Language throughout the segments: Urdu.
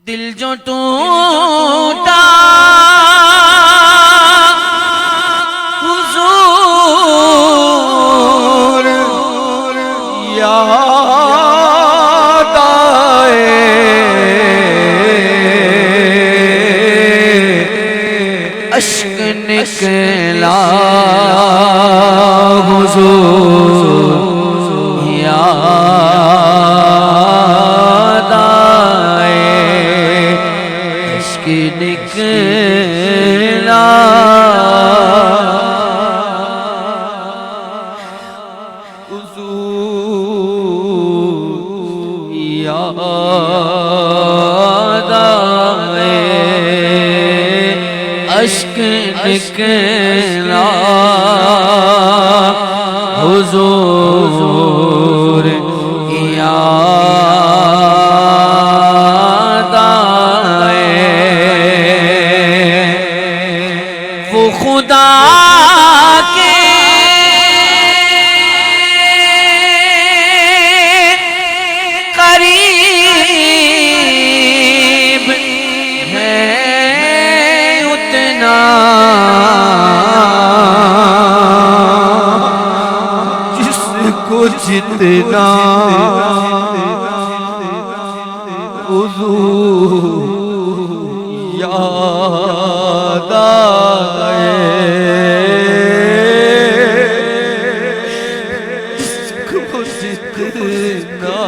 دل جو ٹوٹا حضور یاد آئے، اشک نکلا حضور یاد آئے، اشک نکلا حضور یاد آئے، اشک نکلا حضور یاد آئے، وہ خدا کے قریب ہے اتنا جتنا حضور یاد آئے، جس کو جتنا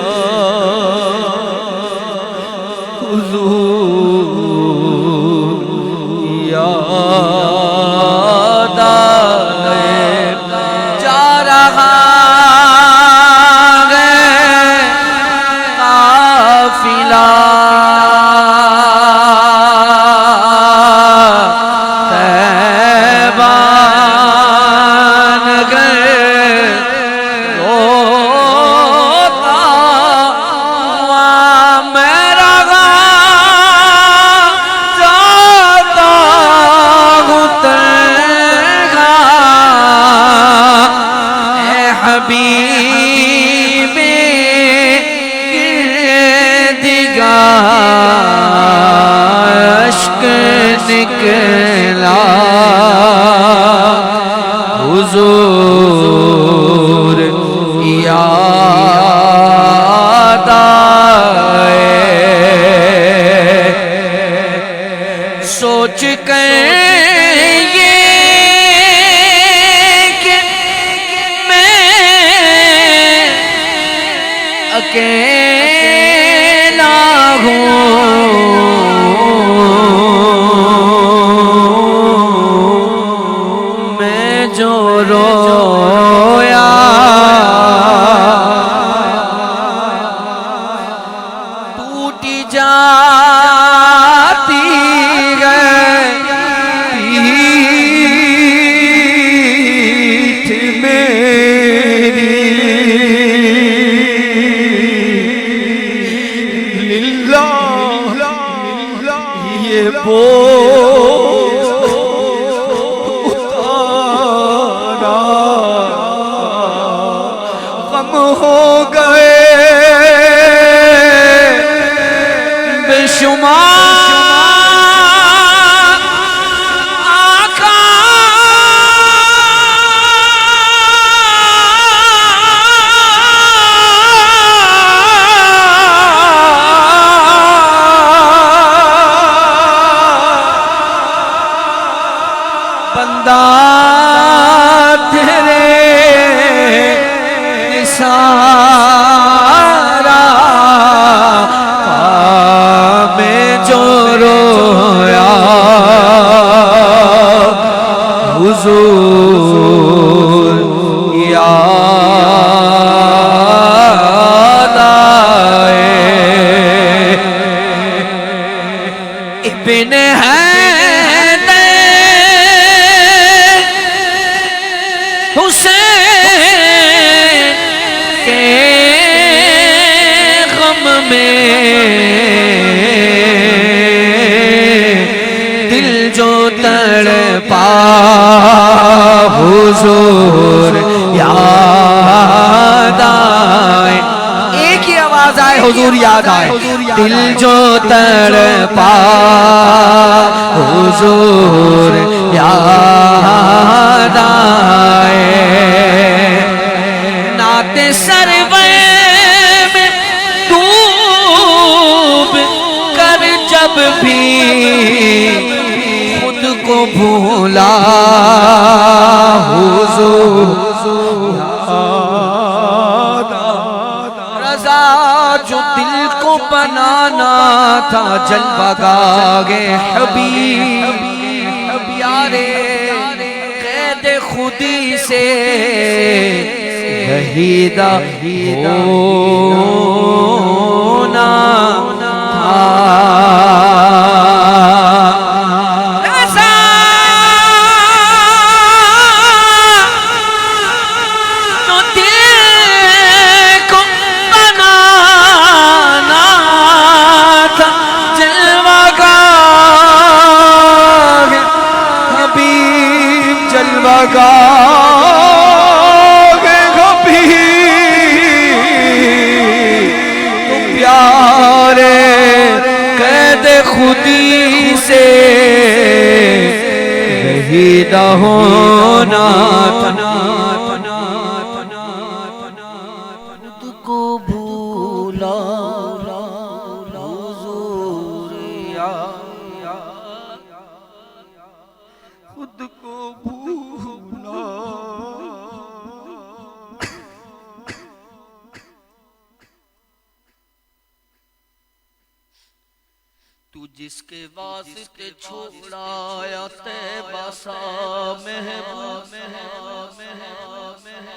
حضور یاد آئے، جا رہا حبیب گردگار، اشک نکلا حضور یاد آئے، سوچ کر اکیلا ہوں، میں جو رویا ٹوٹی جاتی پیٹھ میری، یہ بوجھ اتارا، غم ہو گئے بے شمار، آقا بندہ تیرے نثارا، میں جو رویا حضور یاد آئے، ابن حسین کے غم میں دل جو تڑپا حضور یاد آئے، ایک ہی آواز آئے حضور یاد آئے، دل جو تڑپا حضور یاد آئے نعت سرور میں ڈوب کر جب بھی خود کو بھولا حضور رضا جو دل کو بنانا تھا جلوہ گاہ حبیب پیارے قید خودی سے رہیدہ ہونا تھا پیارے قید خودی سے رہیدہ ہونا تھا خود کو بھولا حضور خود کو بھولا تو جس کے واسطے چھوڑایا طیبہ سا محبوب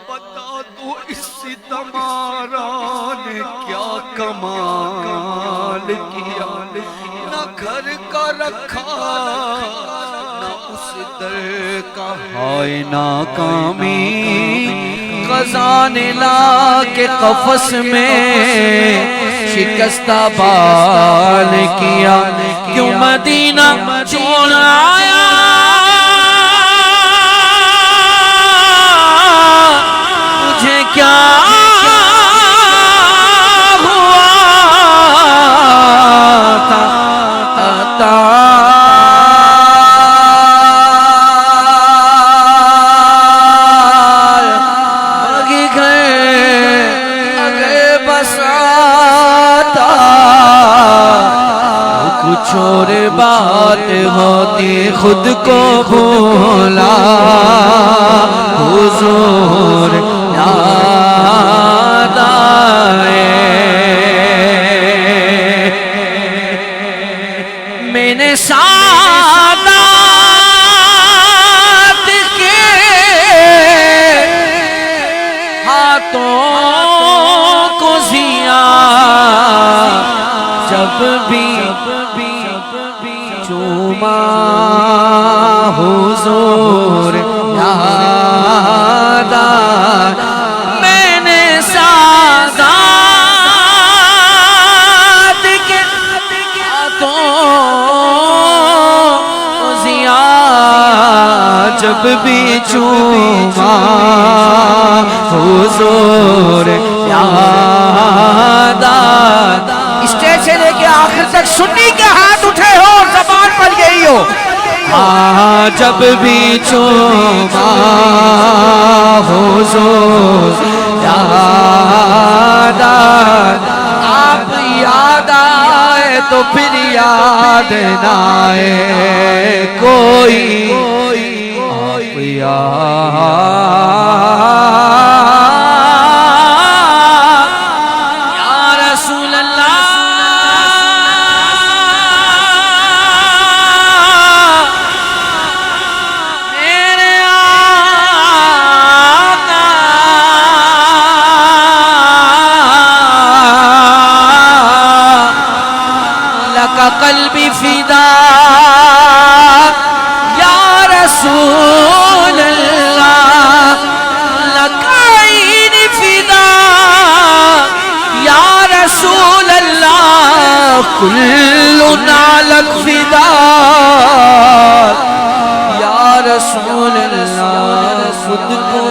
بتا تو اس ستمارا نے کیا کمال کیا نہ گھر کا رکھا نہ اس در کا ہائے ناکامی قضا نے لا کے قفس میں شکستہ بال کیا کیوں مدینہ چھوڑ آیا مجھے کیا ہوا تھا کچھ اور بات ہوتی خود کو بھولا حضور یاد آئے میں نے سعادت کے ہاتھوں کو زیا جب بھی چوما حضور یاد میں نے سعادت کے ہاتھوں ضیا جب بھی چوما حضور یاد اسٹیج سے لے کے آخر تک سنی کے ہاتھ اٹھے ہو اور زبان پر یہی ہو جب بھی چوما حضور یاد آپ یاد آئے تو پھر یاد نہ آئے کوئی آپ قلبی فدا یا رسول اللہ لک عینی فدا یا رسول اللہ کلنا لک فدا یا رسول اللہ خود کو